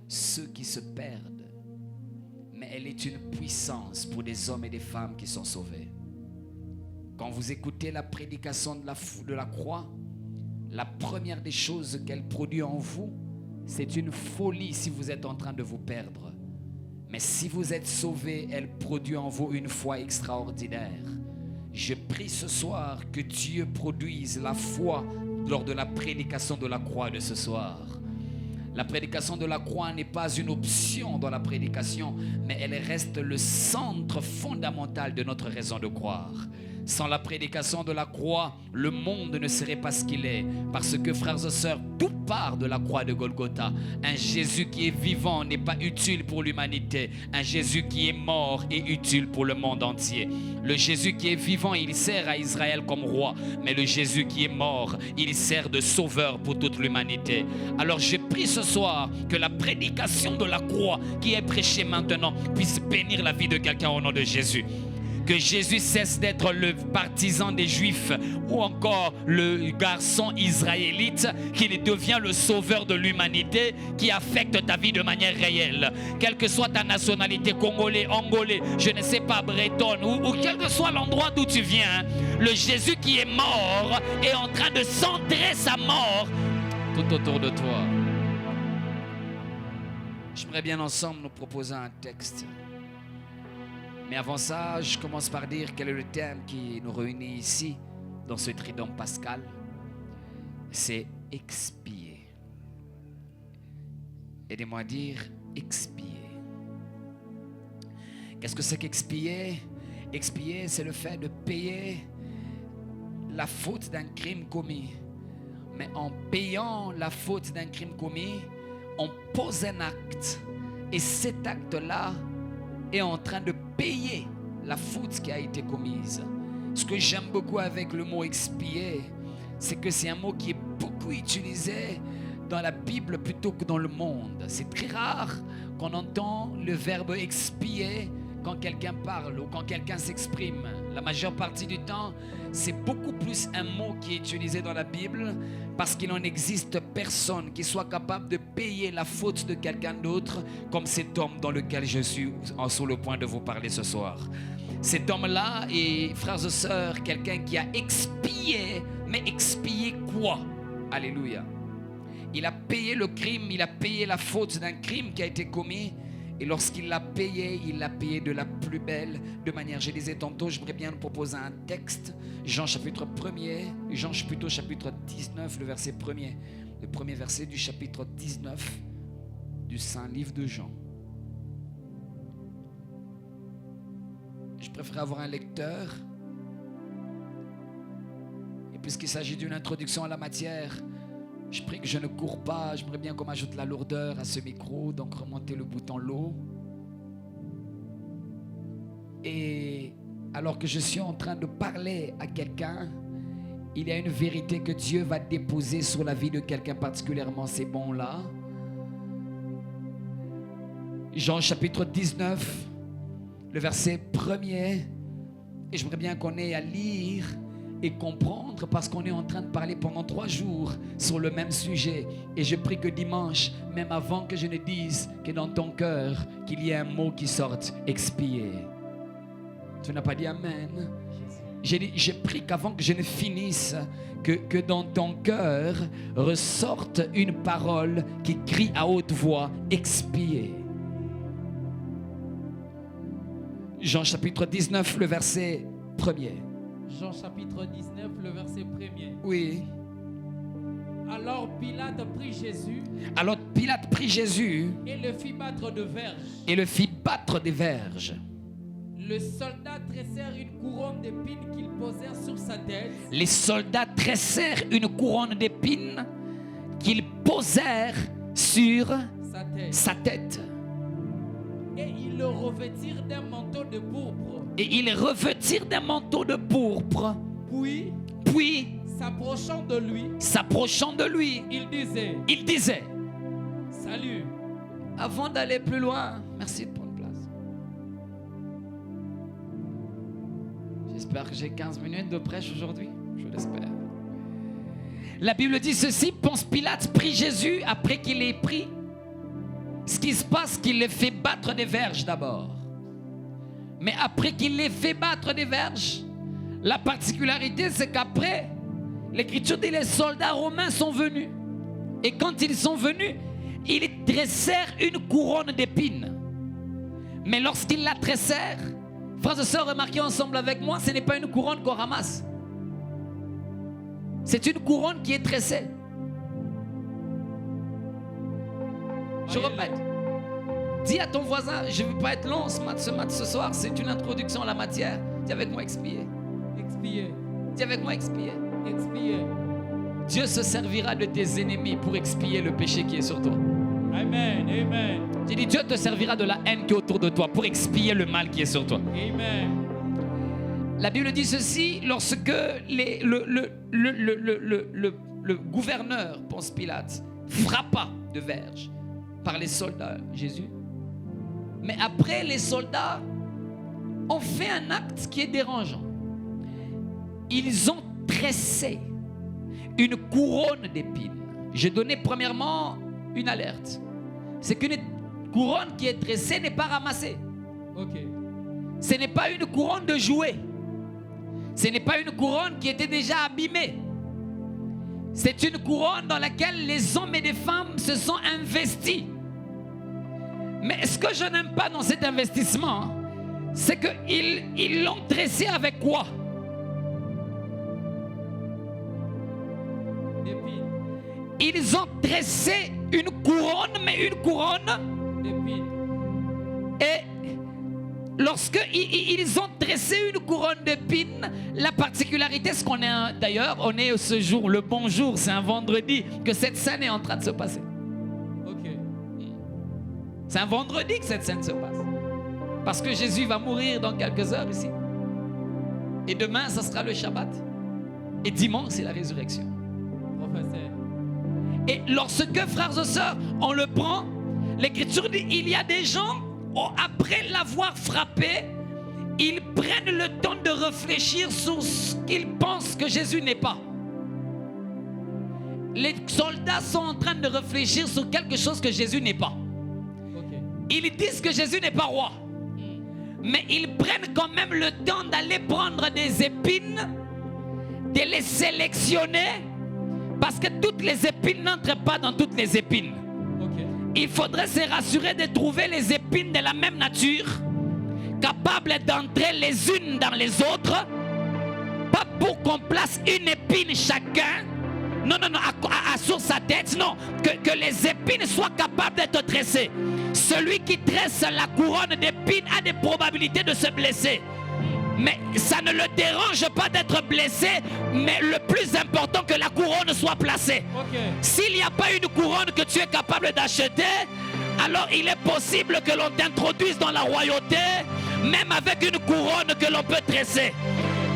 ceux qui se perdent, mais elle est une puissance pour des hommes et des femmes qui sont sauvés. Quand vous écoutez la prédication de la croix, la première des choses qu'elle produit en vous, c'est une folie si vous êtes en train de vous perdre. Mais si vous êtes sauvé, elle produit en vous une foi extraordinaire. Je prie ce soir que Dieu produise la foi lors de la prédication de la croix de ce soir. La prédication de la croix n'est pas une option dans la prédication, mais elle reste le centre fondamental de notre raison de croire. Sans la prédication de la croix, le monde ne serait pas ce qu'il est. Parce que, frères et sœurs, tout part de la croix de Golgotha. Un Jésus qui est vivant n'est pas utile pour l'humanité. Un Jésus qui est mort est utile pour le monde entier. Le Jésus qui est vivant, il sert à Israël comme roi. Mais le Jésus qui est mort, il sert de sauveur pour toute l'humanité. Alors je prie ce soir que la prédication de la croix qui est prêchée maintenant puisse bénir la vie de quelqu'un au nom de Jésus. Que Jésus cesse d'être le partisan des Juifs ou encore le garçon israélite, qu'il devient le sauveur de l'humanité qui affecte ta vie de manière réelle. Quelle que soit ta nationalité, congolais, angolais, je ne sais pas, bretonne ou quel que soit l'endroit d'où tu viens, le Jésus qui est mort est en train de centrer sa mort tout autour de toi. J'aimerais bien ensemble nous proposer un texte. Mais avant ça, je commence par dire quel est le thème qui nous réunit ici, dans ce trident pascal. C'est expier. Aidez-moi à dire expier. Qu'est-ce que c'est qu'expier? Expier, c'est le fait de payer la faute d'un crime commis. Mais en payant la faute d'un crime commis, on pose un acte. Et cet acte-là est en train de payer la faute qui a été commise. Ce que j'aime beaucoup avec le mot expier, c'est que c'est un mot qui est beaucoup utilisé dans la Bible plutôt que dans le monde. C'est très rare qu'on entend le verbe expier quand quelqu'un parle ou quand quelqu'un s'exprime. La majeure partie du temps, c'est beaucoup plus un mot qui est utilisé dans la Bible parce qu'il n'en existe personne qui soit capable de payer la faute de quelqu'un d'autre comme cet homme dans lequel je suis sur le point de vous parler ce soir. Cet homme-là est, frères et sœurs, quelqu'un qui a expié, mais expié quoi? Alléluia. Il a payé le crime, il a payé la faute d'un crime qui a été commis. Et lorsqu'il l'a payé, il l'a payé de la plus belle de manière. Je disais tantôt, j'aimerais bien nous proposer un texte. Jean chapitre 1er, Jean plutôt chapitre 19, le verset 1er. Le premier verset du chapitre 19 du Saint Livre de Jean. Je préfère avoir un lecteur. Et puisqu'il s'agit d'une introduction à la matière, je prie que je ne cours pas. J'aimerais bien qu'on m'ajoute la lourdeur à ce micro. Donc remontez le bouton low. Et alors que je suis en train de parler à quelqu'un, il y a une vérité que Dieu va déposer sur la vie de quelqu'un particulièrement. C'est bon là. Jean chapitre 19, le verset 1er. Et j'aimerais bien qu'on ait à lire et comprendre parce qu'on est en train de parler pendant 3 jours sur le même sujet. Et je prie que dimanche, même avant que je ne dise que dans ton cœur, qu'il y ait un mot qui sorte, expier. Tu n'as pas dit amen? Je prie qu'avant que je ne finisse, que dans ton cœur ressorte une parole qui crie à haute voix, expier. Jean chapitre 19, le verset 1er. Jean chapitre 19, le verset 1er. Oui. Alors Pilate prit Jésus. Alors Pilate prit Jésus. Et le fit battre de verges. Et le fit battre des verges. Les soldats tressèrent une couronne d'épines qu'ils posèrent sur sa tête. Les soldats tressèrent une couronne d'épines qu'ils posèrent sur sa tête. Et ils le revêtirent d'un manteau de pourpre. Et ils le revêtirent d'un manteau de pourpre. Puis, s'approchant de lui, il disait, salut. Avant d'aller plus loin, merci de prendre place. J'espère que j'ai 15 minutes de prêche aujourd'hui. Je l'espère. La Bible dit ceci: Ponce Pilate prit Jésus après qu'il ait pris Ce qui se passe, c'est qu'il les fait battre des verges d'abord. Mais après qu'il les fait battre des verges, la particularité, c'est qu'après, l'Écriture dit les soldats romains sont venus. Et quand ils sont venus, ils tressèrent une couronne d'épines. Mais lorsqu'ils la tressèrent, frères et sœurs, remarquez ensemble avec moi, ce n'est pas une couronne qu'on ramasse. C'est une couronne qui est tressée. Je répète. Dis à ton voisin, je ne veux pas être long ce soir, c'est une introduction à la matière. Dis avec moi, expier. Expier. Dis avec moi, expier. Expier. Dieu se servira de tes ennemis pour expier le péché qui est sur toi. Amen. Amen. J'ai dit, Dieu te servira de la haine qui est autour de toi pour expier le mal qui est sur toi. Amen. La Bible dit ceci, lorsque le gouverneur, Ponce Pilate, frappa de verge par les soldats, Jésus. Mais après, les soldats ont fait un acte qui est dérangeant. Ils ont tressé une couronne d'épines. Je donnais premièrement une alerte. C'est qu'une couronne qui est tressée n'est pas ramassée. Ok. Ce n'est pas une couronne de jouet. Ce n'est pas une couronne qui était déjà abîmée. C'est une couronne dans laquelle les hommes et les femmes se sont investis. Mais ce que je n'aime pas dans cet investissement, c'est qu'ils l'ont tressé avec quoi? Ils ont tressé une couronne, mais une couronne d'épines. Et lorsqu'ils ont tressé une couronne d'épines, la particularité, c'est qu'on est d'ailleurs, on est ce jour, le bon jour, c'est un vendredi que cette scène est en train de se passer. Ok. C'est un vendredi que cette scène se passe. Parce que Jésus va mourir dans quelques heures ici. Et demain, ça sera le Shabbat. Et dimanche, c'est la résurrection. Professeur. Et lorsque, frères et sœurs, on le prend, l'Écriture dit, il y a des gens, après l'avoir frappé, ils prennent le temps de réfléchir sur ce qu'ils pensent que Jésus n'est pas. Les soldats sont en train de réfléchir sur quelque chose que Jésus n'est pas. Okay. Ils disent que Jésus n'est pas roi. Mais ils prennent quand même le temps d'aller prendre des épines, de les sélectionner, parce que toutes les épines n'entrent pas dans toutes les épines. Okay. Il faudrait se rassurer de trouver les épines de la même nature, capables d'entrer les unes dans les autres, pas pour qu'on place une épine chacun, non, sur sa tête, non, que les épines soient capables d'être tressées. Celui qui tresse la couronne d'épines a des probabilités de se blesser. Mais ça ne le dérange pas d'être blessé, mais le plus important que la couronne soit placée. Okay. S'il n'y a pas une couronne que tu es capable d'acheter, alors il est possible que l'on t'introduise dans la royauté, même avec une couronne que l'on peut tresser.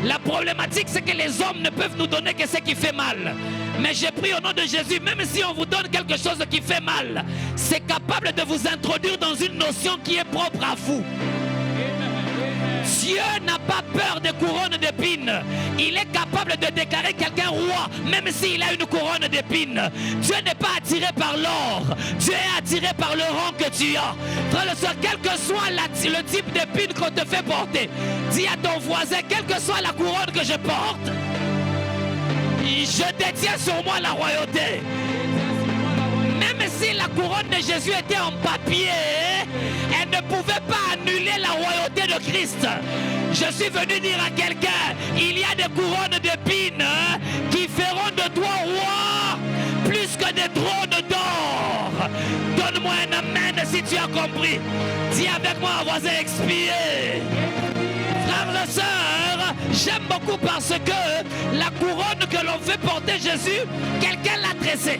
La problématique, c'est que les hommes ne peuvent nous donner que ce qui fait mal. Mais j'ai pris au nom de Jésus, même si on vous donne quelque chose qui fait mal, c'est capable de vous introduire dans une notion qui est propre à vous. Dieu n'a pas peur des couronnes d'épines. Il est capable de déclarer quelqu'un roi, même s'il a une couronne d'épines. Dieu n'est pas attiré par l'or. Dieu est attiré par le rang que tu as. Frère et sœur, quel que soit le type d'épine qu'on te fait porter, dis à ton voisin, quelle que soit la couronne que je porte, je détiens sur moi la royauté. Même si la couronne de Jésus était en papier, elle ne pouvait pas annuler la royauté de Christ. Je suis venu dire à quelqu'un, il y a des couronnes d'épines qui feront de toi roi plus que des trônes d'or. Donne-moi un amen si tu as compris. Dis avec moi, voisin, expier. Frères et sœurs, j'aime beaucoup parce que la couronne que l'on fait porter Jésus, quelqu'un l'a tressée.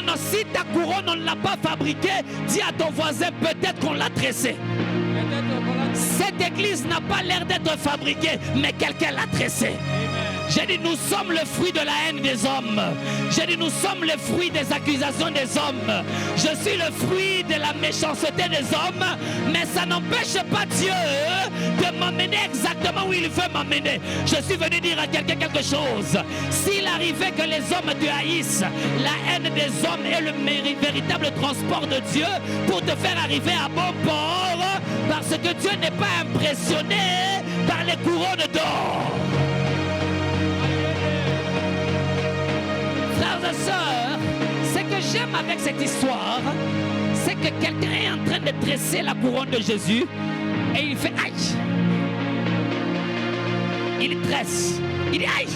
Non, si ta couronne on ne l'a pas fabriquée, dis à ton voisin, peut-être qu'on l'a tressée. Cette église n'a pas l'air d'être fabriquée, mais quelqu'un l'a tressée. J'ai dit, nous sommes le fruit de la haine des hommes. J'ai dit, nous sommes le fruit des accusations des hommes. Je suis le fruit de la méchanceté des hommes, mais ça n'empêche pas Dieu de m'emmener exactement où il veut m'emmener. Je suis venu dire à quelqu'un quelque chose. S'il arrivait que les hommes te haïssent, la haine des hommes est le véritable transport de Dieu pour te faire arriver à bon port, parce que Dieu n'est pas impressionné par les couronnes d'or. Frères et sœurs, ce que j'aime avec cette histoire, c'est que quelqu'un est en train de dresser la couronne de Jésus et il fait aïe. Il tresse. Il dit aïe.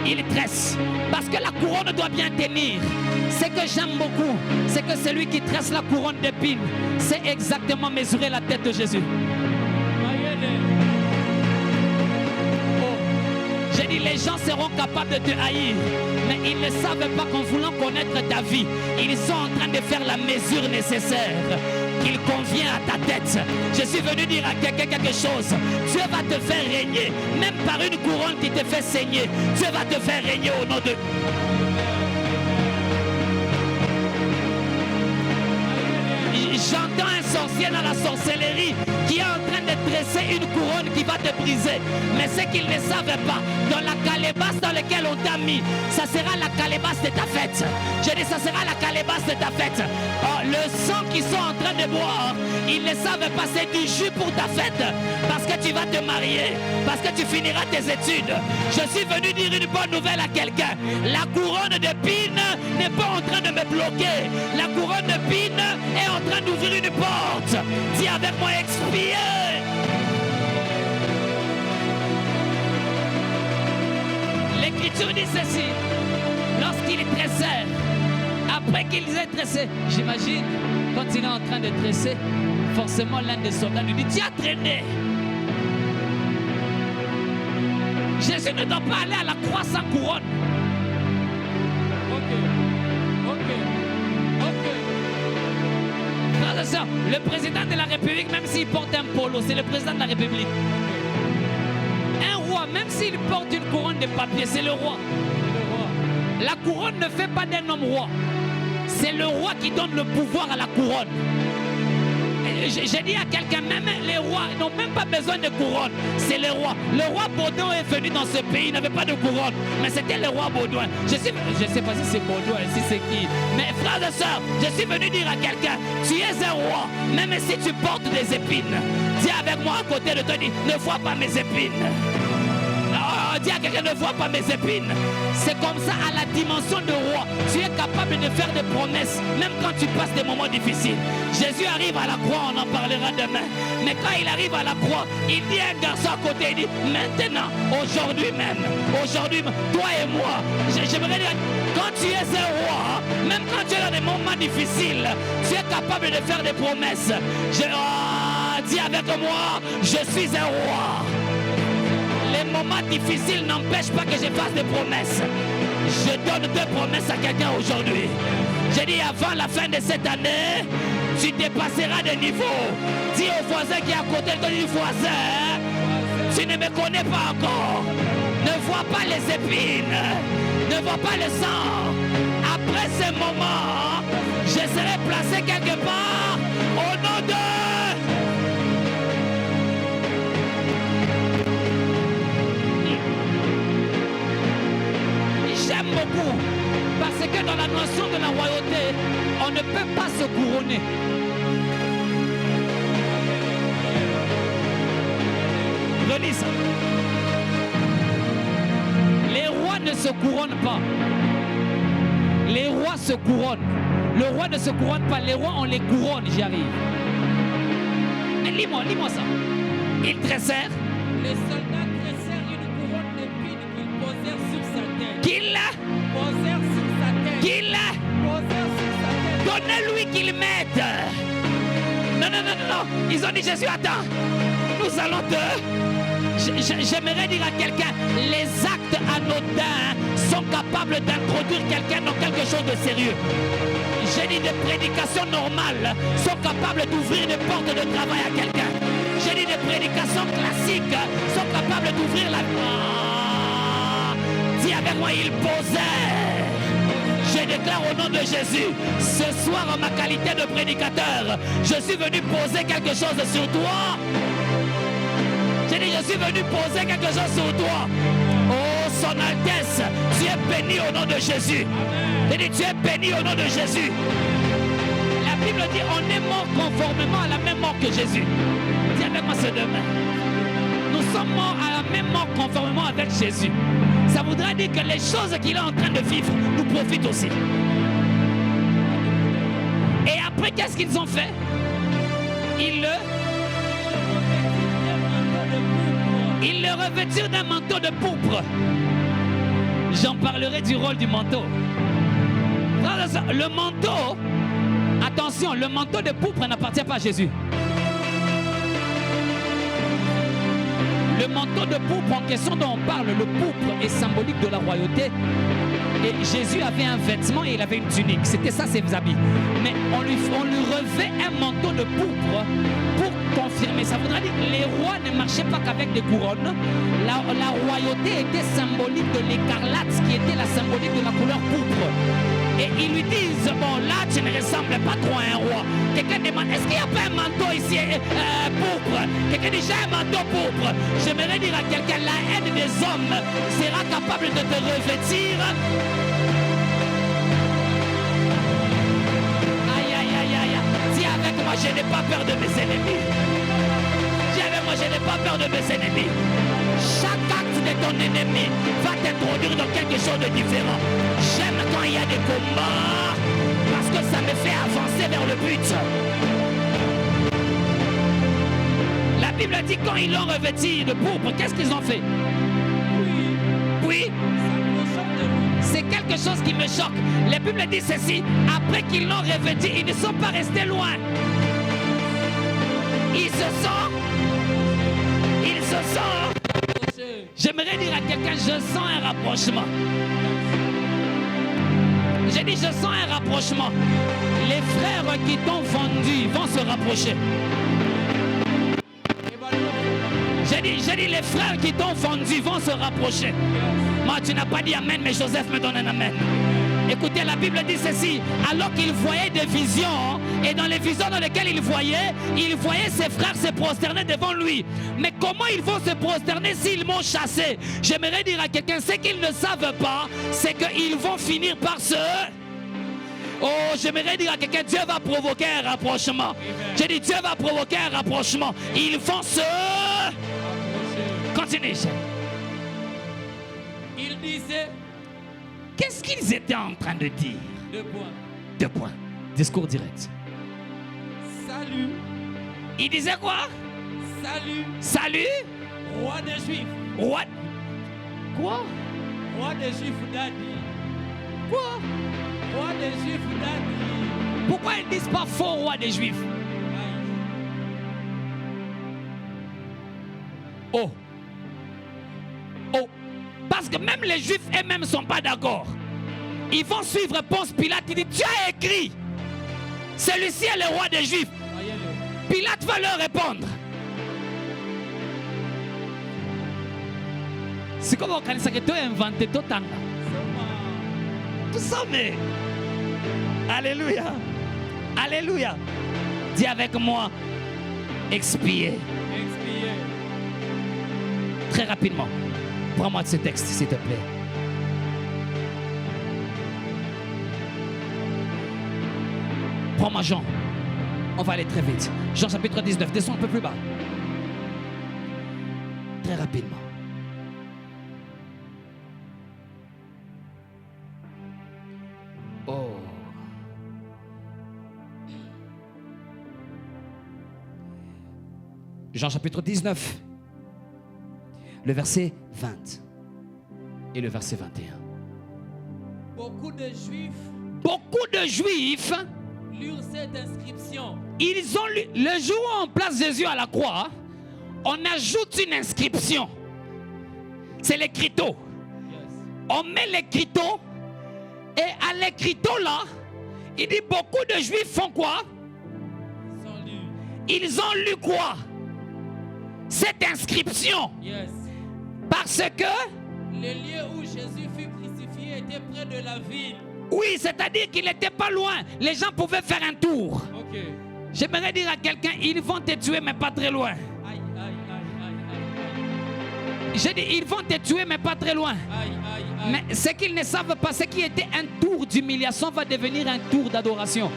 Il tresse. Parce que la couronne doit bien tenir. Ce que j'aime beaucoup, c'est que celui qui tresse la couronne d'épines, c'est exactement mesurer la tête de Jésus. J'ai dit, les gens seront capables de te haïr, mais ils ne savent pas qu'en voulant connaître ta vie, ils sont en train de faire la mesure nécessaire qu'il convient à ta tête. Je suis venu dire à quelqu'un quelque chose. Dieu va te faire régner, même par une couronne qui te fait saigner. Dieu va te faire régner au nom de... J'entends un sorcier dans la sorcellerie qui est en train de dresser une couronne qui va te briser. Mais ce qu'ils ne savent pas, dans la calebasse dans laquelle on t'a mis, ça sera la calebasse de ta fête. J'ai dit, ça sera la calebasse de ta fête. Oh, le sang qu'ils sont en train de boire, ils ne savent pas, c'est du jus pour ta fête. Parce que tu vas te marier, parce que tu finiras tes études. Je suis venu dire une bonne nouvelle à quelqu'un. La couronne d'épines n'est pas en train de me bloquer. La couronne d'épines est en train d'ouvrir une porte. Dis avec moi, expier. L'Écriture dit ceci. Lorsqu'il tressait, après qu'ils aient tressé, j'imagine, quand il est en train de tresser, forcément l'un des soldats lui dit, tu as traîné. Jésus ne doit pas aller à la croix sans couronne. Le président de la République, même s'il porte un polo, c'est le président de la République. Un roi, même s'il porte une couronne de papier, c'est le roi. La couronne ne fait pas d'un homme roi. C'est le roi qui donne le pouvoir à la couronne. J'ai dit à quelqu'un, même les rois n'ont même pas besoin de couronne. C'est le roi. Le roi Baudouin est venu dans ce pays, il n'avait pas de couronne. Mais c'était le roi Baudouin. Je ne sais pas si c'est Baudouin, si c'est qui. Mais frères et sœurs, je suis venu dire à quelqu'un, tu es un roi, même si tu portes des épines. Dis avec moi à côté de toi, dis, ne vois pas mes épines. Dis à quelqu'un, ne vois pas mes épines. C'est comme ça à la dimension de roi. Tu es capable de faire des promesses, même quand tu passes des moments difficiles. Jésus arrive à la croix, on en parlera demain. Mais quand il arrive à la croix, il dit à un garçon à côté, il dit, maintenant, aujourd'hui même, toi et moi, j'aimerais dire, quand tu es un roi, même quand tu es dans des moments difficiles, tu es capable de faire des promesses. Dis avec moi, je suis un roi. Les moments difficiles n'empêchent pas que je fasse des promesses. Je donne 2 promesses à quelqu'un aujourd'hui. J'ai dit avant la fin de cette année, tu dépasseras des niveaux. Dis au voisin qui est à côté de toi, dis voisin, tu ne me connais pas encore. Ne vois pas les épines, ne vois pas le sang. Après ce moment, je serai placé quelque part au nom de... J'aime beaucoup, parce que dans la notion de la royauté, on ne peut pas se couronner. Relis ça. Les rois ne se couronnent pas. Les rois se couronnent. Le roi ne se couronne pas. Les rois, on les couronne, j'y arrive. Mais lis-moi ça. Ils tressèrent. Les soldats tressèrent une couronne d'épines qu'ils posèrent sur sa tête. Qu'ils Posèrent sur sa tête. Qu'ils Posèrent sur sa tête. Donnez-lui qu'il mette. Non. Ils ont dit Jésus, attends. Nous allons J'aimerais dire à quelqu'un, les actes anodins sont capables d'introduire quelqu'un dans quelque chose de sérieux. J'ai dit des prédications normales sont capables d'ouvrir des portes de travail à quelqu'un. J'ai dit des prédications classiques sont capables d'ouvrir la... Dis avec moi, il posait. Je déclare au nom de Jésus, ce soir en ma qualité de prédicateur, je suis venu poser quelque chose sur toi. J'ai dit, je suis venu poser quelque chose sur toi. Oh, son Altesse, tu es béni au nom de Jésus. J'ai dit, tu es béni au nom de Jésus. La Bible dit, on est mort conformément à la même mort que Jésus. Dis avec moi ce demain. Nous sommes morts à la même mort conformément avec Jésus. Ça voudrait dire que les choses qu'il est en train de vivre nous profitent aussi. Et après, qu'est-ce qu'ils ont fait? Ils le revêtirent d'un manteau de pourpre. J'en parlerai du rôle du manteau. Le manteau, attention, le manteau de pourpre n'appartient pas à Jésus. Le manteau de pourpre en question dont on parle, le pourpre est symbolique de la royauté. Et Jésus avait un vêtement et il avait une tunique. C'était ça ses habits. Mais on lui revêt un manteau de pourpre pour confirmer. Ça voudrait dire que les rois ne marchaient pas qu'avec des couronnes. La royauté était symbolique de l'écarlate, qui était la symbolique de la couleur pourpre. Et ils lui disent, bon là tu ne ressembles pas trop à un roi. Quelqu'un demande, est-ce qu'il n'y a pas un manteau ici pourpre? Quelqu'un dit, j'ai un manteau pourpre. J'aimerais dire à quelqu'un, la haine des hommes sera capable de te revêtir. Aïe aïe aïe aïe. Dis avec moi, je n'ai pas peur de mes ennemis. Dis avec moi, je n'ai pas peur de mes ennemis. Chaque acte de ton ennemi va t'introduire dans quelque chose de différent. J'aime quand il y a des combats parce que ça me fait avancer vers le but. La Bible dit quand ils l'ont revêti de pourpre, qu'est-ce qu'ils ont fait? Oui. C'est quelque chose qui me choque. La Bible dit ceci, après qu'ils l'ont revêti, ils ne sont pas restés loin. Ils se sont. J'aimerais dire à quelqu'un, je sens un rapprochement. J'ai dit, je sens un rapprochement. Les frères qui t'ont vendu vont se rapprocher. J'ai dit, les frères qui t'ont vendu vont se rapprocher. Moi, tu n'as pas dit amen, mais Joseph me donne un amen. Écoutez, la Bible dit ceci, alors qu'il voyait des visions, et dans les visions dans lesquelles il voyait ses frères se prosterner devant lui. Mais comment ils vont se prosterner s'ils m'ont chassé? J'aimerais dire à quelqu'un, ce qu'ils ne savent pas, c'est qu'ils vont finir par se... Oh, j'aimerais dire à quelqu'un, Dieu va provoquer un rapprochement. J'ai dit, Dieu va provoquer un rapprochement. Ils vont se... Continue. Il disait... Qu'est-ce qu'ils étaient en train de dire? 2 points. 2 points. Discours direct. Salut. Il disait quoi? Salut. Salut. Roi des Juifs. Roi. Quoi? Roi des Juifs d'Adi. Quoi? Roi des Juifs d'Adi. Pourquoi ils ne disent pas faux roi des Juifs? Oh. Oh. Parce que même les Juifs eux-mêmes ne sont pas d'accord. Ils vont suivre Ponce Pilate. Il dit, tu as écrit, celui-ci est le roi des Juifs. Pilate va leur répondre. C'est comme quand il a inventé tout ça. Tout ça, mais... Alléluia. Alléluia. Dis avec moi, expier. Expier. Très rapidement. Prends-moi de ce texte, s'il te plaît. Prends-moi Jean. On va aller très vite. Jean chapitre 19. Descends un peu plus bas. Très rapidement. Oh. Jean chapitre 19. Le verset 20 et le verset 21. Beaucoup de Juifs lurent cette inscription. Ils ont lu, le jour où on place Jésus à la croix, on ajoute une inscription. C'est l'écriteau. Yes. On met l'écriteau et à l'écriteau là, il dit beaucoup de Juifs font quoi? Ils ont lu quoi? Cette inscription. Yes. Parce que Le lieu où Jésus fut crucifié était près de la ville. Oui, c'est-à-dire qu'il n'était pas loin. Les gens pouvaient faire un tour. Ok. J'aimerais dire à quelqu'un, ils vont te tuer, mais pas très loin. Aïe, aïe, aïe, aïe, aïe. J'ai dit, ils vont te tuer, mais pas très loin. Aïe, aïe, aïe. Mais ce qu'ils ne savent pas, ce qui était un tour d'humiliation va devenir un tour d'adoration.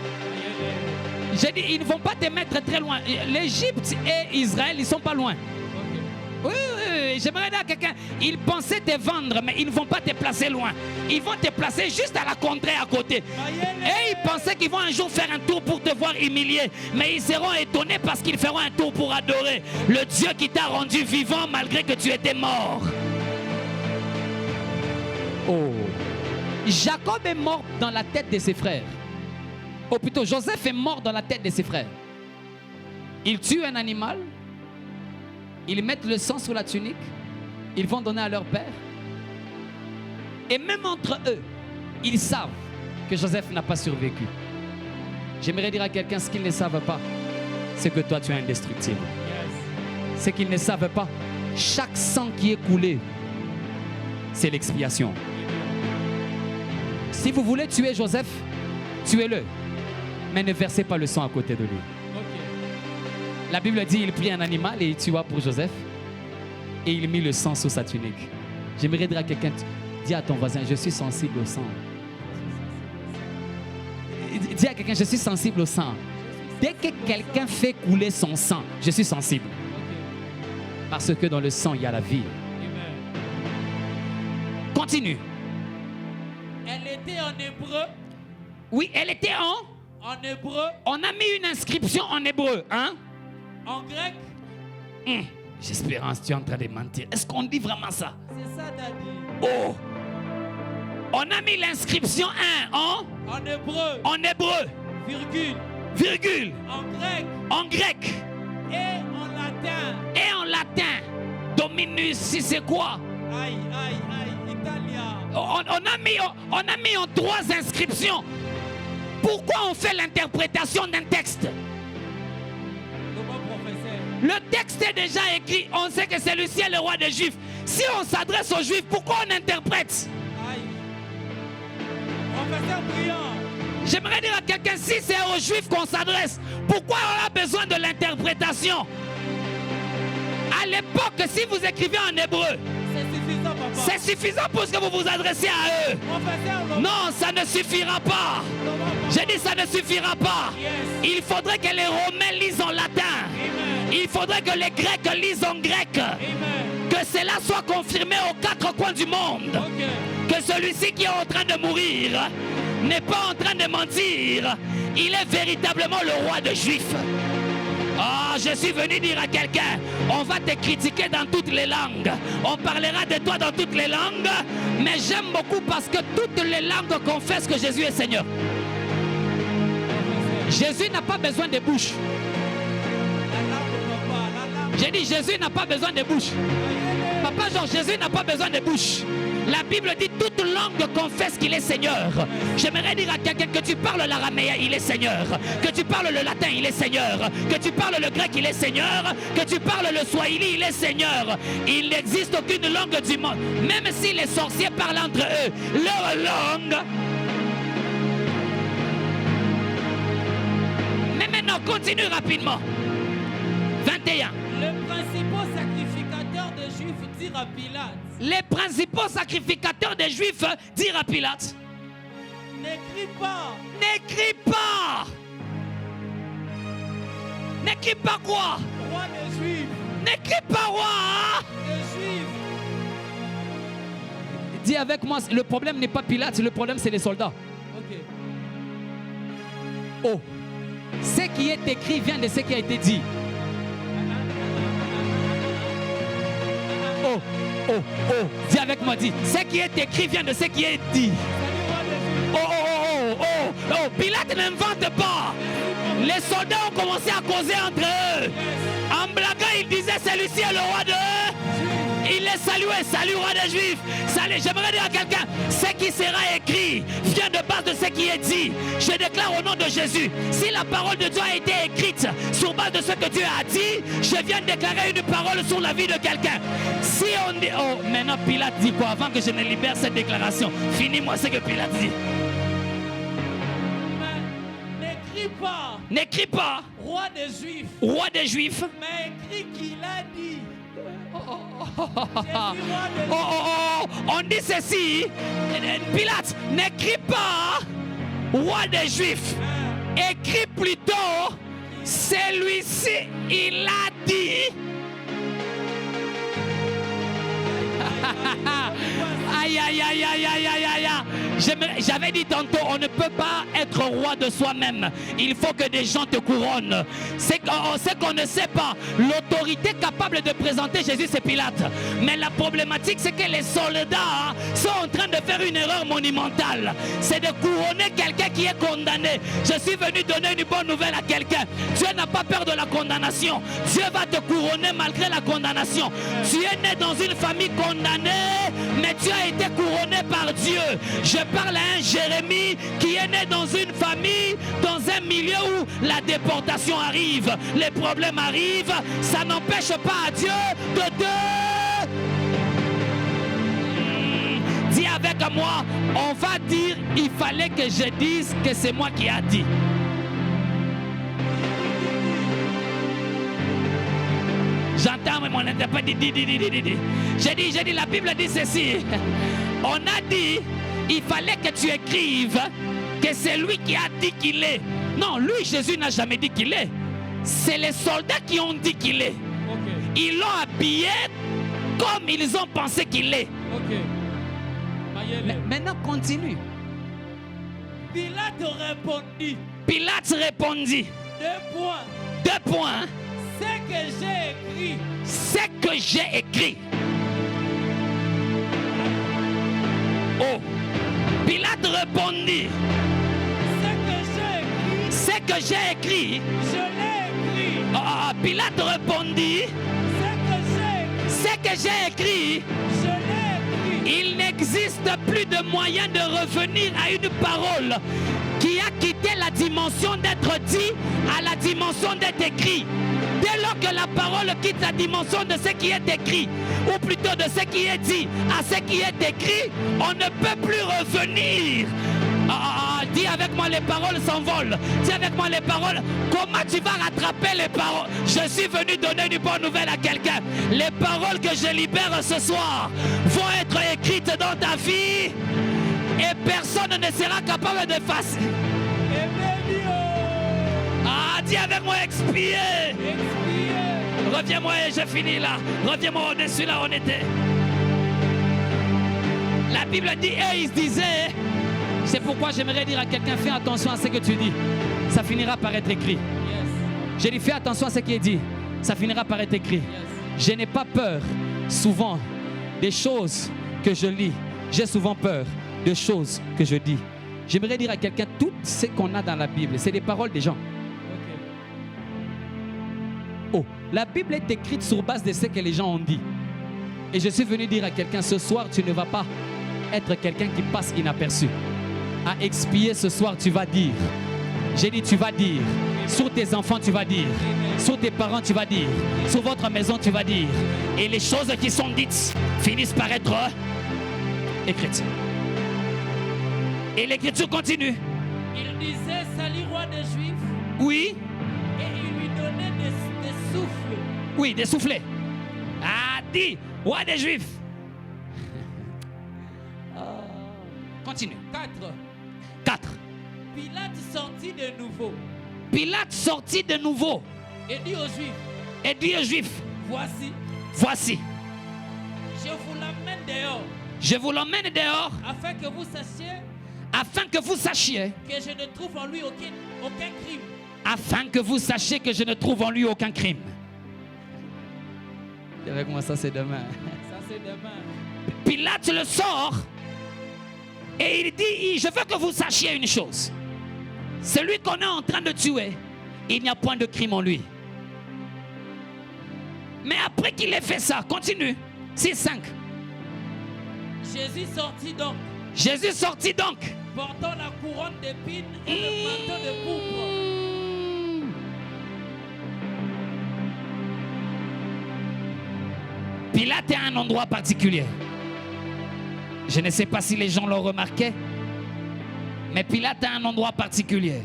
J'ai dit, ils ne vont pas te mettre très loin. L'Égypte et Israël, ils ne sont pas loin. Oui, j'aimerais dire à quelqu'un, ils pensaient te vendre, mais ils ne vont pas te placer loin. Ils vont te placer juste à la contrée à côté. Et ils pensaient qu'ils vont un jour faire un tour pour te voir humilié. Mais ils seront étonnés parce qu'ils feront un tour pour adorer le Dieu qui t'a rendu vivant malgré que tu étais mort. Oh. Jacob est mort dans la tête de ses frères. Ou plutôt, Joseph est mort dans la tête de ses frères. Ils tuent un animal. Ils mettent le sang sur la tunique. Ils vont donner à leur père. Et même entre eux, ils savent que Joseph n'a pas survécu. J'aimerais dire à quelqu'un, ce qu'ils ne savent pas, c'est que toi tu es indestructible. Ce qu'ils ne savent pas, chaque sang qui est coulé, c'est l'expiation. Si vous voulez tuer Joseph, tuez-le. Mais ne versez pas le sang à côté de lui. La Bible dit il prit un animal et il tua pour Joseph. Et il mit le sang sous sa tunique. J'aimerais dire à quelqu'un, dis à ton voisin, je suis sensible au sang. Dis à quelqu'un, je suis sensible au sang. Dès que quelqu'un fait couler son sang, je suis sensible. Parce que dans le sang, il y a la vie. Continue. Elle était en hébreu. Oui, elle était en hébreu. On a mis une inscription en hébreu, hein? En grec. J'espérance, tu es en train de mentir. Est-ce qu'on dit vraiment ça? C'est ça, Daddy. Oh! On a mis l'inscription 1 en hébreu. En hébreu. Virgule. Virgule. En grec. En grec. Et en latin. Et en latin. Dominus, si c'est quoi? Aïe, aïe, aïe, italien. On a mis en 3 inscriptions. Pourquoi on fait l'interprétation d'un texte? Le texte est déjà écrit. On sait que celui-ci est le roi des Juifs. Si on s'adresse aux Juifs, pourquoi on interprète? Aïe. Professeur brillant. J'aimerais dire à quelqu'un, si c'est aux Juifs qu'on s'adresse, pourquoi on a besoin de l'interprétation? À l'époque, si vous écrivez en hébreu, c'est suffisant, papa. C'est suffisant pour que vous vous adressiez à eux. Professeur, non, ça ne suffira pas. J'ai dit ça ne suffira pas. Yes. Il faudrait que les Romains lisent en latin. Amen. Il faudrait que les Grecs lisent en grec. Amen. Que cela soit confirmé aux 4 coins du monde. Okay. Que celui-ci qui est en train de mourir n'est pas en train de mentir. Il est véritablement le roi des Juifs. Ah, je suis venu dire à quelqu'un, on va te critiquer dans toutes les langues. On parlera de toi dans toutes les langues. Mais j'aime beaucoup parce que toutes les langues confessent que Jésus est Seigneur. Jésus n'a pas besoin de bouche. J'ai dit Jésus n'a pas besoin de bouche. Papa Jean, Jésus n'a pas besoin de bouche. La Bible dit toute langue confesse qu'il est Seigneur. J'aimerais dire à quelqu'un que tu parles l'araméen, il est Seigneur. Que tu parles le latin, il est Seigneur. Que tu parles le grec, il est Seigneur. Que tu parles le swahili, il est Seigneur. Il n'existe aucune langue du monde. Même si les sorciers parlent entre eux, leur langue. Mais maintenant, continue rapidement. 21. Les principaux sacrificateurs des Juifs dirent à Pilate. Les principaux sacrificateurs des Juifs dirent à Pilate. N'écris pas. N'écris pas. N'écris pas quoi? Roi des Juifs. N'écris pas roi. Hein? Des Juifs. Dis avec moi, le problème n'est pas Pilate, le problème c'est les soldats. Ok. Oh. Ce qui est écrit vient de ce qui a été dit. Oh, oh, oh. Dis avec moi, dis. Ce qui est écrit vient de ce qui est dit. Oh, oh, oh, oh, oh. Oh. Pilate n'invente pas. Les soldats ont commencé à causer entre eux. En blaguant, il disait celui-ci est le roi de eux. Il est salué, salut roi des Juifs. Salut, j'aimerais dire à quelqu'un, ce qui sera écrit vient de base de ce qui est dit. Je déclare au nom de Jésus, si la parole de Dieu a été écrite sur base de ce que Dieu a dit, je viens de déclarer une parole sur la vie de quelqu'un. Si on dit, oh, maintenant Pilate dit quoi? Avant que je ne libère cette déclaration, finis-moi ce que Pilate dit. N'écris pas. N'écris pas. Roi des Juifs. Roi des Juifs. Mais écris qu'il a dit. On dit ceci. Pilate, n'écris pas roi des Juifs. Écris plutôt celui-ci, il a dit. Aïe, aïe, aïe, aïe, aïe, aïe, aïe. J'avais dit tantôt, on ne peut pas être roi de soi-même. Il faut que des gens te couronnent. C'est qu'on ne sait pas. L'autorité capable de présenter Jésus, c'est Pilate. Mais la problématique, c'est que les soldats sont en train de faire une erreur monumentale. C'est de couronner quelqu'un qui est condamné. Je suis venu donner une bonne nouvelle à quelqu'un. Dieu n'a pas peur de la condamnation. Dieu va te couronner malgré la condamnation. Tu es né dans une famille condamnée, mais tu as été couronné par Dieu. Je parle à un Jérémie qui est né dans une famille, dans un milieu où la déportation arrive, les problèmes arrivent. Ça n'empêche pas à Dieu de te... Dis avec moi, on va dire, il fallait que je dise que c'est moi qui ai dit. J'entends, mais mon interprète dit. J'ai dit, la Bible dit ceci. On a dit, il fallait que tu écrives que c'est lui qui a dit qu'il est. Non, lui, Jésus n'a jamais dit qu'il est. C'est les soldats qui ont dit qu'il est. Okay. Ils l'ont habillé comme ils ont pensé qu'il est. Okay. Maintenant, continue. Pilate répondit. Pilate répondit. 2 points. C'est que j'ai écrit. C'est que j'ai écrit. Oh. Pilate répondit. C'est que j'ai écrit. Je l'ai écrit. Pilate répondit. C'est que j'ai écrit. Je l'ai écrit. Il n'existe plus de moyen de revenir à une parole qui a quitté la dimension d'être dit à la dimension d'être écrit. Dès lors que la parole quitte la dimension de ce qui est écrit, ou plutôt de ce qui est dit à ce qui est écrit, on ne peut plus revenir. Dis avec moi, les paroles s'envolent. Dis avec moi les paroles. Comment tu vas rattraper les paroles? Je suis venu donner une bonne nouvelle à quelqu'un. Les paroles que je libère ce soir vont être écrites dans ta vie et personne ne sera capable de d'effacer. Dis avec moi, expier. Reviens-moi et je finis là. Reviens-moi au-dessus là où on était. La Bible dit, et il se disait, c'est pourquoi j'aimerais dire à quelqu'un, fais attention à ce que tu dis. Ça finira par être écrit. Yes. J'ai dit, fais attention à ce qui est dit. Ça finira par être écrit. Yes. Je n'ai pas peur souvent des choses que je lis. J'ai souvent peur de choses que je dis. J'aimerais dire à quelqu'un, tout ce qu'on a dans la Bible, c'est des paroles des gens. Oh, la Bible est écrite sur base de ce que les gens ont dit. Et je suis venu dire à quelqu'un, ce soir, tu ne vas pas être quelqu'un qui passe inaperçu. À expier ce soir, tu vas dire. J'ai dit, tu vas dire. Sur tes enfants, tu vas dire. Sur tes parents, tu vas dire. Sur votre maison, tu vas dire. Et les choses qui sont dites finissent par être écrites. Et l'écriture continue. Il disait, salut roi des Juifs. Oui. Et il lui donnait des souffles. Oui, des soufflets. Dis, roi des Juifs. Continue. 4. Pilate sortit de nouveau. Pilate sortit de nouveau. Et dit aux Juifs. Et dit aux Juifs. Voici. Je vous l'emmène dehors. Je vous l'emmène dehors. Afin que vous sachiez. Que je ne trouve en lui aucun crime. Afin que vous sachiez que je ne trouve en lui aucun crime. Avec moi, ça c'est demain. Ça c'est demain. Pilate le sort et il dit, je veux que vous sachiez une chose. Celui qu'on est en train de tuer, il n'y a point de crime en lui. Mais après qu'il ait fait ça, continue. 6, 5. Jésus sortit donc. Jésus sortit donc. Portant la couronne d'épines et le manteau de pourpre. Pilate est à un endroit particulier. Je ne sais pas si les gens l'ont remarqué, mais Pilate est à un endroit particulier.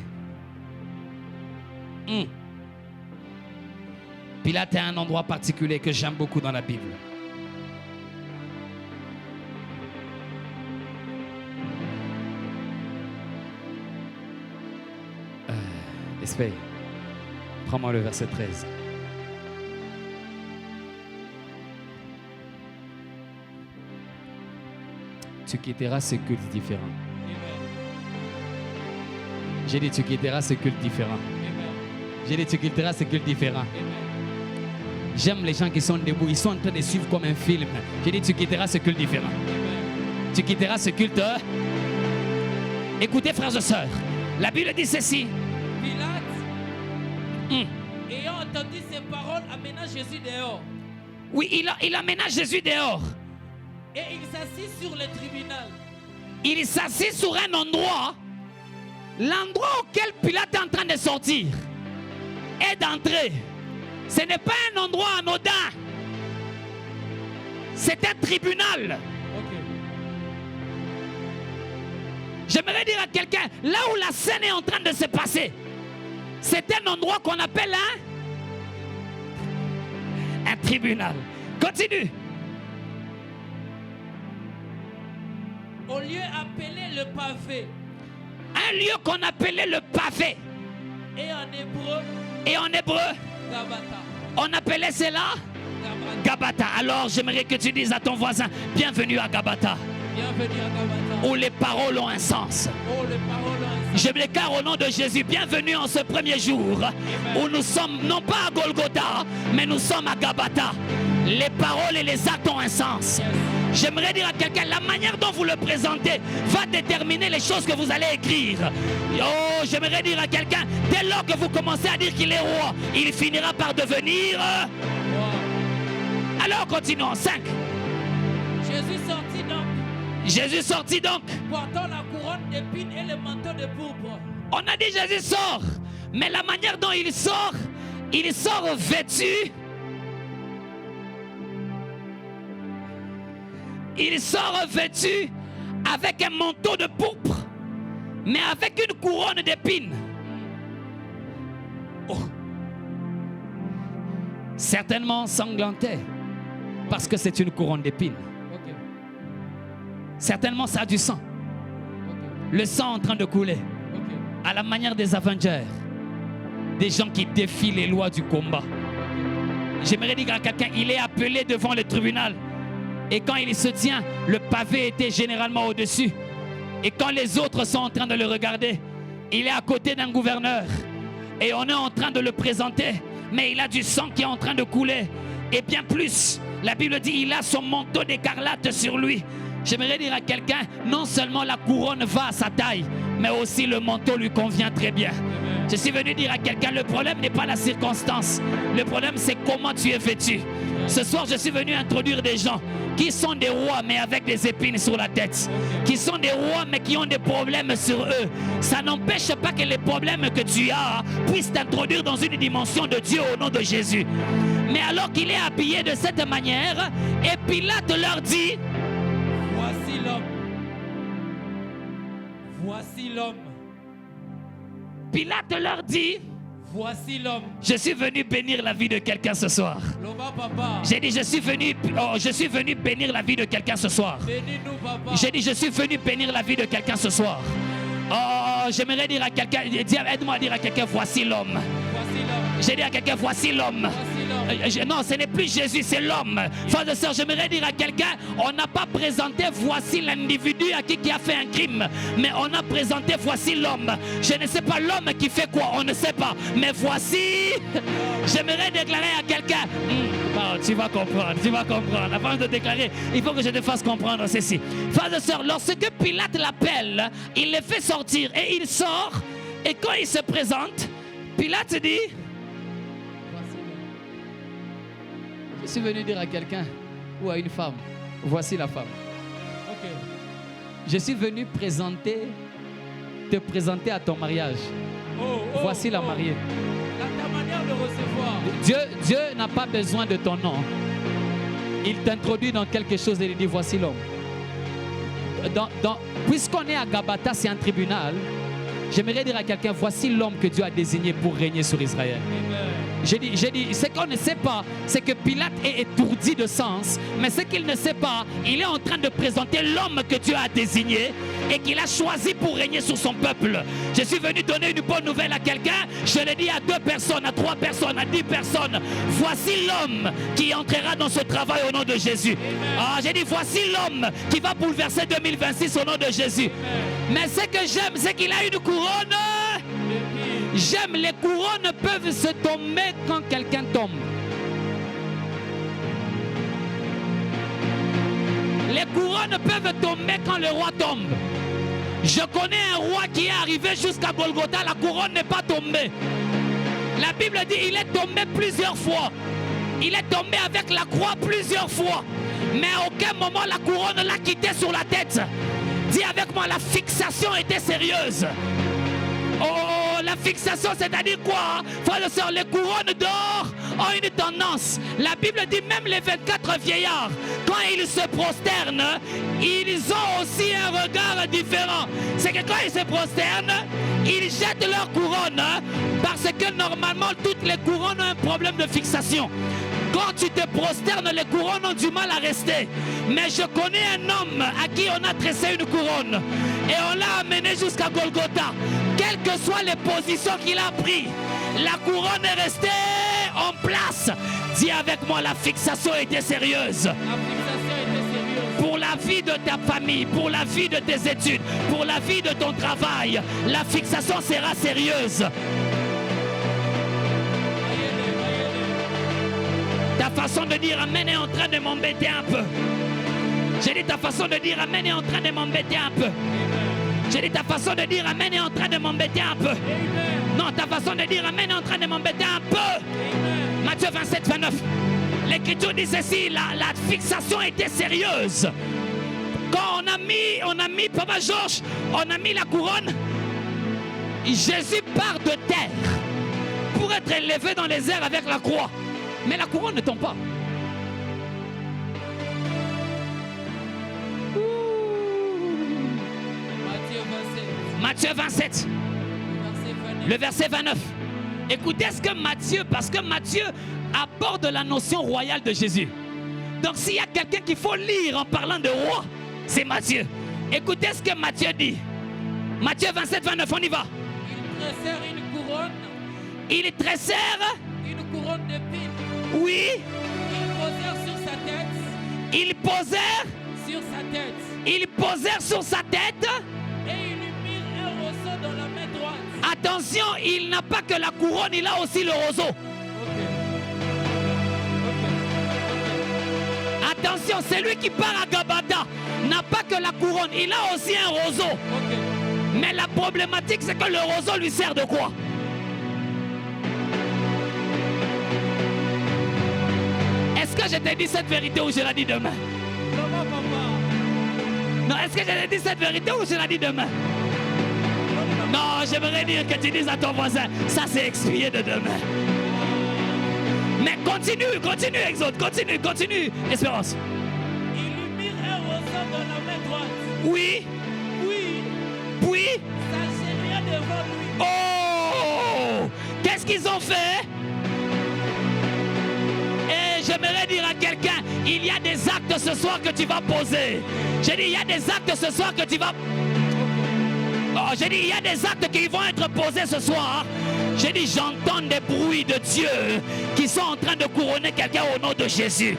Pilate est à un endroit particulier que j'aime beaucoup dans la Bible. Espère, prends-moi le verset 13. Tu quitteras ce culte différent. J'ai dit tu quitteras ce culte différent. J'ai dit tu quitteras ce culte différent. J'aime les gens qui sont debout, ils sont en train de suivre comme un film. J'ai dit tu quitteras ce culte différent. Tu quitteras ce culte. Écoutez frères et sœurs, la Bible dit ceci. Pilate, ayant entendu ces paroles, amena Jésus dehors. Oui, il amena Jésus dehors. Et il s'assit sur le tribunal. Il s'assit sur un endroit, l'endroit auquel Pilate est en train de sortir et d'entrer. Ce n'est pas un endroit anodin. C'est un tribunal. Okay. J'aimerais dire à quelqu'un, là où la scène est en train de se passer, c'est un endroit qu'on appelle un tribunal. Continue. Au lieu appelé le pavé. Un lieu qu'on appelait le pavé. Et en hébreu, Gabata. On appelait cela Gabata. Alors j'aimerais que tu dises à ton voisin, bienvenue à Gabata. Bienvenue à Gabata. Où les paroles ont un sens. Je me déclare au nom de Jésus, bienvenue en ce premier jour. Amen. Où nous sommes non pas à Golgotha, mais nous sommes à Gabata. Les paroles et les actes ont un sens. Yes. J'aimerais dire à quelqu'un, la manière dont vous le présentez va déterminer les choses que vous allez écrire. Oh, j'aimerais dire à quelqu'un, dès lors que vous commencez à dire qu'il est roi, il finira par devenir... Alors continuons, 5. Jésus sortit donc. Portant la couronne d'épines et le manteau de pourpre. On a dit Jésus sort, mais la manière dont il sort vêtu. Il sort vêtu avec un manteau de pourpre, mais avec une couronne d'épines. Oh. Certainement ensanglanté, parce que c'est une couronne d'épines. Okay. Certainement ça a du sang. Okay. Le sang en train de couler. Okay. À la manière des Avengers. Des gens qui défient les lois du combat. Okay. J'aimerais dire à quelqu'un, il est appelé devant le tribunal. Et quand il se tient, le pavé était généralement au-dessus. Et quand les autres sont en train de le regarder, il est à côté d'un gouverneur. Et on est en train de le présenter. Mais il a du sang qui est en train de couler. Et bien plus, la Bible dit, il a son manteau d'écarlate sur lui. J'aimerais dire à quelqu'un, non seulement la couronne va à sa taille, mais aussi le manteau lui convient très bien. Je suis venu dire à quelqu'un, le problème n'est pas la circonstance. Le problème, c'est comment tu es vêtu. Ce soir, je suis venu introduire des gens qui sont des rois, mais avec des épines sur la tête. Qui sont des rois, mais qui ont des problèmes sur eux. Ça n'empêche pas que les problèmes que tu as puissent t'introduire dans une dimension de Dieu au nom de Jésus. Mais alors qu'il est habillé de cette manière, et Pilate leur dit, voici l'homme. Voici l'homme. Pilate leur dit, voici l'homme. Je suis venu bénir la vie de quelqu'un ce soir. J'ai dit, je suis venu bénir la vie de quelqu'un ce soir. Bénis-nous, papa. J'ai dit, je suis venu bénir la vie de quelqu'un ce soir. Oh, j'aimerais dire à quelqu'un, aide-moi à dire à quelqu'un, voici l'homme. J'ai dit à quelqu'un, voici l'homme. Non, ce n'est plus Jésus, c'est l'homme. Frères et sœurs, j'aimerais dire à quelqu'un, on n'a pas présenté voici l'individu à qui a fait un crime, mais on a présenté voici l'homme. Je ne sais pas l'homme qui fait quoi, on ne sait pas. Mais voici, j'aimerais déclarer à quelqu'un, tu vas comprendre. Avant de déclarer, il faut que je te fasse comprendre ceci. Frères et sœurs, lorsque Pilate l'appelle, il le fait sortir et il sort. Et quand il se présente, Pilate dit, je suis venu dire à quelqu'un, ou à une femme. Voici la femme. Ok. Je suis venu te présenter à ton mariage. Voici la mariée. Ta manière de recevoir. Dieu n'a pas besoin de ton nom. Il t'introduit dans quelque chose et il dit voici l'homme. Puisqu'on est à Gabata, c'est un tribunal. J'aimerais dire à quelqu'un, voici l'homme que Dieu a désigné pour régner sur Israël. J'ai dit, ce qu'on ne sait pas, c'est que Pilate est étourdi de sens, mais ce qu'il ne sait pas, il est en train de présenter l'homme que Dieu a désigné et qu'il a choisi pour régner sur son peuple. Je suis venu donner une bonne nouvelle à quelqu'un, je l'ai dit à 2 personnes, à 3 personnes, à 10 personnes. Voici l'homme qui entrera dans ce travail au nom de Jésus. J'ai dit, voici l'homme qui va bouleverser 2026 au nom de Jésus. Mais ce que j'aime, c'est qu'il a une couronne. J'aime, les couronnes peuvent se tomber quand quelqu'un tombe. Les couronnes peuvent tomber quand le roi tombe. Je connais un roi qui est arrivé jusqu'à Golgotha, la couronne n'est pas tombée. La Bible dit il est tombé plusieurs fois. Il est tombé avec la croix plusieurs fois. Mais à aucun moment la couronne l'a quitté sur la tête. Dis avec moi, la fixation était sérieuse. Oh, la fixation, c'est-à-dire quoi? Frères et sœurs, les couronnes d'or ont une tendance. La Bible dit même les 24 vieillards, quand ils se prosternent, ils ont aussi un regard différent. C'est que quand ils se prosternent, ils jettent leur couronne parce que normalement, toutes les couronnes ont un problème de fixation. Quand tu te prosternes, les couronnes ont du mal à rester. Mais je connais un homme à qui on a tressé une couronne et on l'a amené jusqu'à Golgotha. Quelles que soient les positions qu'il a prises, la couronne est restée en place. Dis avec moi, la fixation était sérieuse. La fixation était sérieuse. Pour la vie de ta famille, pour la vie de tes études, pour la vie de ton travail, la fixation sera sérieuse. Ta façon de dire amen est en train de m'embêter un peu. J'ai dit ta façon de dire amen est en train de m'embêter un peu. J'ai dit ta façon de dire amen est en train de m'embêter un peu. Non, ta façon de dire amen est en train de m'embêter un peu. Matthieu 27, 29. L'écriture dit ceci, la fixation était sérieuse. Quand on a mis Papa Georges, on a mis la couronne. Jésus part de terre pour être élevé dans les airs avec la croix. Mais la couronne ne tombe pas. Matthieu 27. Le verset 29. Écoutez ce que Matthieu, parce que Matthieu aborde la notion royale de Jésus. Donc s'il y a quelqu'un qu'il faut lire en parlant de roi, c'est Matthieu. Écoutez ce que Matthieu dit. Matthieu 27, 29, on y va. Ils tressèrent une couronne. Ils tressèrent une couronne d'épines. Oui. Ils posèrent sur sa tête. Ils posèrent sur sa tête. Ils posèrent sur sa tête. Et ils lui mirent un roseau dans la main droite. Attention, il n'a pas que la couronne, il a aussi le roseau. Attention, c'est lui qui part à Gabata. N'a pas que la couronne, il a aussi un roseau. Mais la problématique, c'est que le roseau lui sert de quoi? Est-ce que je t'ai dit cette vérité ou je la dis demain? Non, est-ce que je t'ai dit cette vérité ou je la dis demain? Non, j'aimerais dire que tu dises à ton voisin, ça c'est expié de demain. Mais continue, Exode, continue, Espérance. Il lui mirent un roseau dans la main droite. Oui. Puis ça gémia devant lui. Oh! Qu'est-ce qu'ils ont fait? Et j'aimerais dire à quelqu'un, il y a des actes ce soir que tu vas poser. J'ai dit, il y a des actes ce soir que tu vas... Oh, j'ai dit, il y a des actes qui vont être posés ce soir. J'ai dit, j'entends des bruits de Dieu qui sont en train de couronner quelqu'un au nom de Jésus.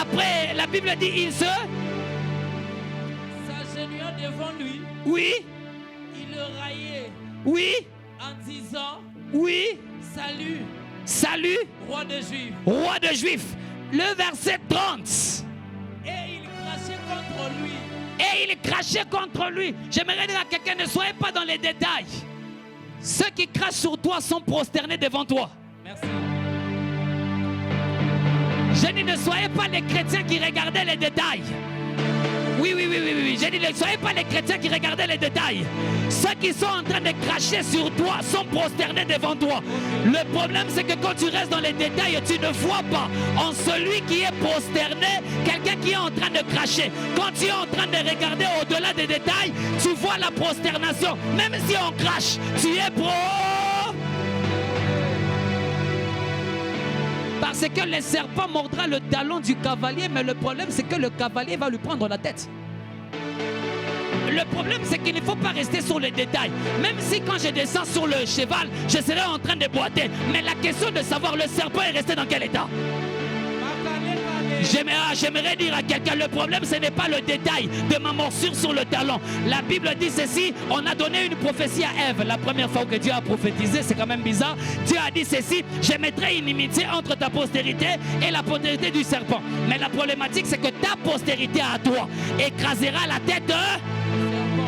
Après, la Bible dit, il se... S'agenouillant devant lui. Oui. Il le raillait. Oui. En disant... Oui. Salut, roi des Juifs. Roi des Juifs. Le verset 30. Et il crachait contre lui. Et il crachait contre lui. J'aimerais dire à quelqu'un, ne soyez pas dans les détails. Ceux qui crachent sur toi sont prosternés devant toi. Merci. J'ai dit, ne soyez pas les chrétiens qui regardaient les détails. Oui. J'ai dit, ne soyez pas les chrétiens qui regardaient les détails. Ceux qui sont en train de cracher sur toi sont prosternés devant toi. Le problème, c'est que quand tu restes dans les détails, tu ne vois pas en celui qui est prosterné quelqu'un qui est en train de cracher. Quand tu es en train de regarder au-delà des détails, tu vois la prosternation. Même si on crache, tu es pro. Parce que le serpent mordra le talon du cavalier, mais le problème, c'est que le cavalier va lui prendre la tête. Le problème, c'est qu'il ne faut pas rester sur les détails. Même si quand je descends sur le cheval, je serai en train de boiter. Mais la question de savoir le serpent est resté dans quel état? J'aimerais dire à quelqu'un, le problème, ce n'est pas le détail de ma morsure sur le talon. La Bible dit ceci, on a donné une prophétie à Ève. La première fois que Dieu a prophétisé, c'est quand même bizarre. Dieu a dit ceci, je mettrai une inimitié entre ta postérité et la postérité du serpent. Mais la problématique, c'est que ta postérité à toi écrasera la tête.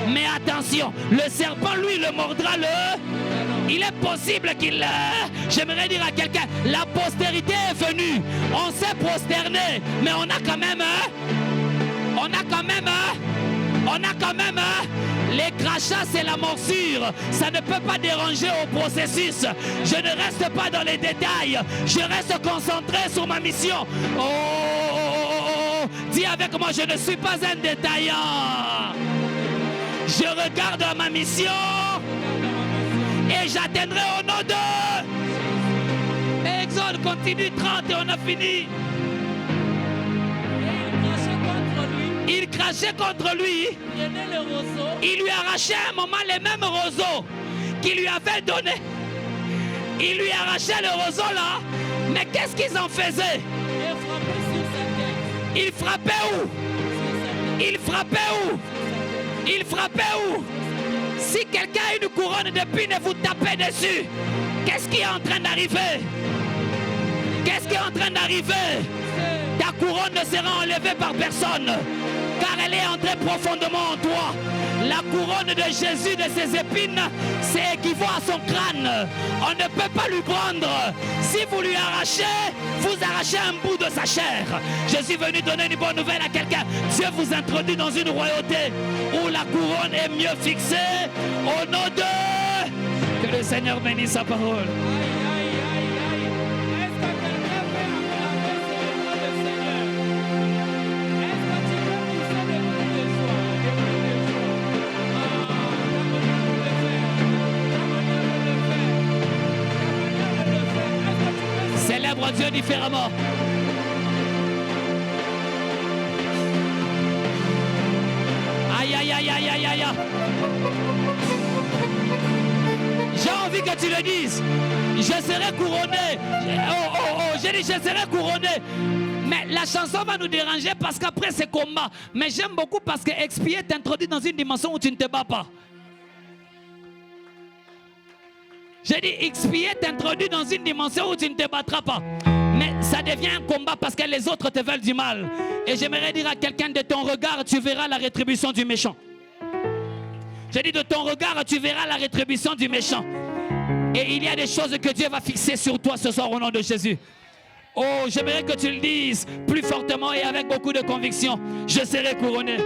Mais attention, le serpent, lui, le mordra le... Il est possible qu'il... J'aimerais dire à quelqu'un, la postérité est venue. On s'est prosterné, mais on a quand même... Les crachats, c'est la morsure. Ça ne peut pas déranger au processus. Je ne reste pas dans les détails. Je reste concentré sur ma mission. Oh, dis avec moi, je ne suis pas un détaillant. Je regarde ma mission et j'atteindrai au nom de... Exode continue 30 et on a fini. Il crachait contre lui. Il lui arrachait à un moment les mêmes roseaux qu'il lui avait donnés. Il lui arrachait le roseau là. Mais qu'est-ce qu'ils en faisaient? Il frappait où? Il frappait où? Il frappait où? Si quelqu'un a une couronne d'épines et vous tapez dessus, qu'est-ce qui est en train d'arriver? Qu'est-ce qui est en train d'arriver? Ta couronne ne sera enlevée par personne, car elle est entrée profondément en toi. La couronne de Jésus, de ses épines, c'est équivaut à son crâne. On ne peut pas lui prendre. Si vous lui arrachez, vous arrachez un bout de sa chair. Je suis venu donner une bonne nouvelle à quelqu'un. Dieu vous introduit dans une royauté où la couronne est mieux fixée au nom de... Que le Seigneur bénisse sa parole. Célèbre Dieu différemment. Aïe, aïe, aïe, aïe, aïe, aïe. J'ai envie que tu le dises. Je serai couronné. J'ai dit je serai couronné. Mais la chanson va nous déranger parce qu'après c'est combat. Mais j'aime beaucoup parce que expier t'introduit dans une dimension où tu ne te bats pas. J'ai dit, expier t'introduit dans une dimension où tu ne te battras pas. Mais ça devient un combat parce que les autres te veulent du mal. Et j'aimerais dire à quelqu'un, de ton regard, tu verras la rétribution du méchant. J'ai dit, de ton regard, tu verras la rétribution du méchant. Et il y a des choses que Dieu va fixer sur toi ce soir au nom de Jésus. Oh, j'aimerais que tu le dises plus fortement et avec beaucoup de conviction. Je serai couronné.